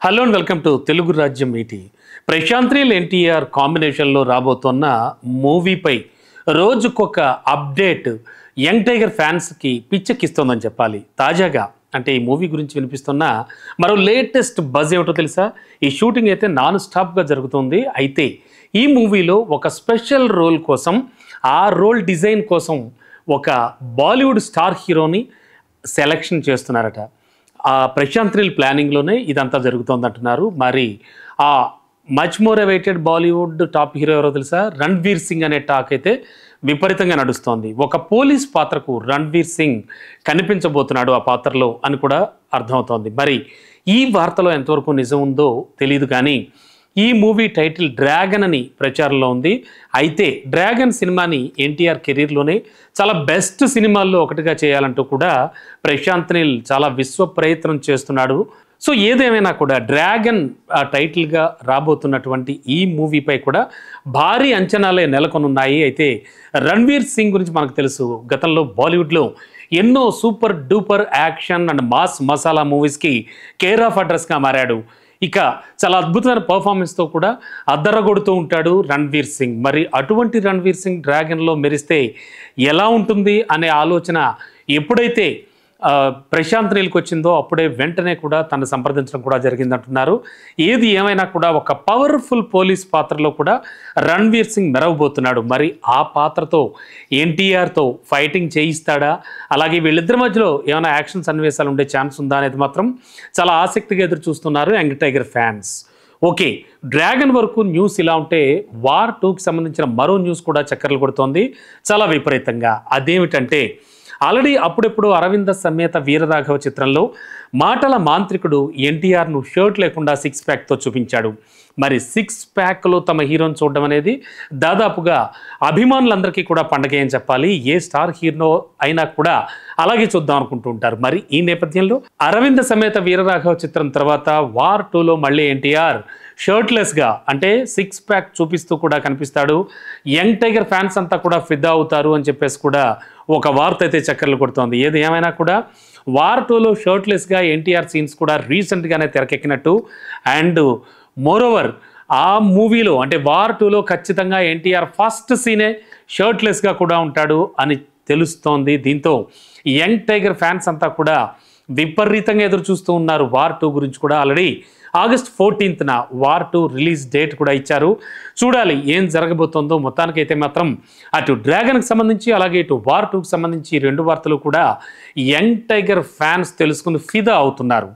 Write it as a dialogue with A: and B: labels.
A: Hello and welcome to Telugu రాజ్యం ఈటీ. ప్రశాంత్ నీల్ ఎన్టీఆర్ కాంబినేషన్లో రాబోతున్న మూవీపై రోజుకొక అప్డేట్ యంగ్ టైగర్ ఫ్యాన్స్కి పిచ్చెక్కిస్తోందని చెప్పాలి. తాజాగా అంటే ఈ మూవీ గురించి వినిపిస్తున్న మరో లేటెస్ట్ బజ్ ఏమిటో తెలుసా? ఈ షూటింగ్ అయితే నాన్ స్టాప్గా జరుగుతుంది. అయితే ఈ మూవీలో ఒక స్పెషల్ రోల్ కోసం, ఆ రోల్ డిజైన్ కోసం ఒక బాలీవుడ్ స్టార్ హీరోని సెలెక్షన్ చేస్తున్నారట. ఆ ప్రశాంత్ నీల్ ప్లానింగ్లోనే ఇదంతా జరుగుతోంది అంటున్నారు. మరి ఆ much more awaited Bollywood top hero ఎవరో తెలుసా? రణ్వీర్ సింగ్ అనే టాక్ అయితే విపరీతంగా నడుస్తోంది. ఒక పోలీస్ పాత్రకు రణ్వీర్ సింగ్ కనిపించబోతున్నాడు ఆ పాత్రలో అని కూడా అర్థమవుతోంది. మరి ఈ వార్తలో ఎంతవరకు నిజం ఉందో తెలియదు, కానీ ఈ మూవీ టైటిల్ డ్రాగన్ అని ప్రచారంలో ఉంది. అయితే డ్రాగన్ సినిమాని ఎన్టీఆర్ కెరీర్లోనే చాలా బెస్ట్ సినిమాల్లో ఒకటిగా చేయాలంటూ కూడా ప్రశాంత్ నీల్ చాలా విశ్వ ప్రయత్నం చేస్తున్నాడు. సో ఏదేమైనా కూడా డ్రాగన్ టైటిల్గా రాబోతున్నటువంటి ఈ మూవీపై కూడా భారీ అంచనాలే నెలకొనున్నాయి. అయితే రణ్వీర్ సింగ్ గురించి మనకు తెలుసు, గతంలో బాలీవుడ్లో ఎన్నో super duper action and mass masala మూవీస్కి కేర్ ఆఫ్ అడ్రస్గా మారాడు. ఇక చాలా అద్భుతమైన పర్ఫార్మెన్స్తో కూడా అద్దరగొడుతూ ఉంటాడు రణ్వీర్ సింగ్. మరి అటువంటి రణ్వీర్ సింగ్ డ్రాగన్లో మెరిస్తే ఎలా ఉంటుంది అనే ఆలోచన ఎప్పుడైతే ప్రశాంత్ నీల్కి వచ్చిందో అప్పుడే వెంటనే కూడా తను సంప్రదించడం కూడా జరిగిందంటున్నారు. ఏది ఏమైనా కూడా ఒక పవర్ఫుల్ పోలీస్ పాత్రలో కూడా రణ్వీర్ సింగ్ మెరవబోతున్నాడు. మరి ఆ పాత్రతో ఎన్టీఆర్తో ఫైటింగ్ చేయిస్తాడా, అలాగే వీళ్ళిద్దరి మధ్యలో ఏమైనా యాక్షన్ సన్నివేశాలు ఉండే ఛాన్స్ ఉందా అనేది మాత్రం చాలా ఆసక్తిగా ఎదురు చూస్తున్నారు young tiger fans. Okay, dragon వరకు న్యూస్ ఇలా ఉంటే వార్ 2కి సంబంధించిన మరో న్యూస్ కూడా చక్కర్లు కొడుతోంది చాలా విపరీతంగా. అదేమిటంటే ఆల్రెడీ అప్పుడెప్పుడు అరవింద సమేత వీరరాఘవ చిత్రంలో మాటల మాంత్రికుడు ఎన్టీఆర్ను షర్ట్ లేకుండా 6 ప్యాక్తో చూపించాడు. మరి 6 ప్యాక్లో తమ హీరోని చూడడం అనేది దాదాపుగా అభిమానులందరికీ కూడా పండగే అని చెప్పాలి. ఏ స్టార్ హీరో అయినా కూడా అలాగే చూద్దాం అనుకుంటూ ఉంటారు. మరి ఈ నేపథ్యంలో అరవింద సమేత వీరరాఘవ చిత్రం తర్వాత వార్ 2లో మళ్ళీ ఎన్టీఆర్ షర్ట్లెస్గా అంటే 6 ప్యాక్ చూపిస్తూ కూడా కనిపిస్తాడు. యంగ్ టైగర్ ఫ్యాన్స్ అంతా కూడా ఫిదా అవుతారు అని చెప్పేసి కూడా ఒక వార్త అయితే చక్కర్లు కొడుతోంది. ఏది ఏమైనా కూడా వార్ 2లో షర్ట్లెస్గా ఎన్టీఆర్ సీన్స్ కూడా రీసెంట్గానే తెరకెక్కినట్టు, అండ్ మోరోవర్ ఆ మూవీలో అంటే వార్ 2లో ఖచ్చితంగా ఎన్టీఆర్ ఫస్ట్ సీనే షర్ట్లెస్గా కూడా ఉంటాడు అని తెలుస్తోంది. దీంతో యంగ్ టైగర్ ఫ్యాన్స్ అంతా కూడా విపరీతంగా ఎదురు చూస్తూ ఉన్నారు. వార్ 2 గురించి కూడా ఆల్రెడీ ఆగస్ట్ 14న వార్ 2 రిలీజ్ డేట్ కూడా ఇచ్చారు. చూడాలి ఏం జరగబోతోందో. మొత్తానికైతే మాత్రం అటు డ్రాగన్కి సంబంధించి అలాగే ఇటు వార్ 2కి సంబంధించి రెండు వార్తలు కూడా యంగ్ టైగర్ ఫ్యాన్స్ తెలుసుకుని ఫిదా అవుతున్నారు.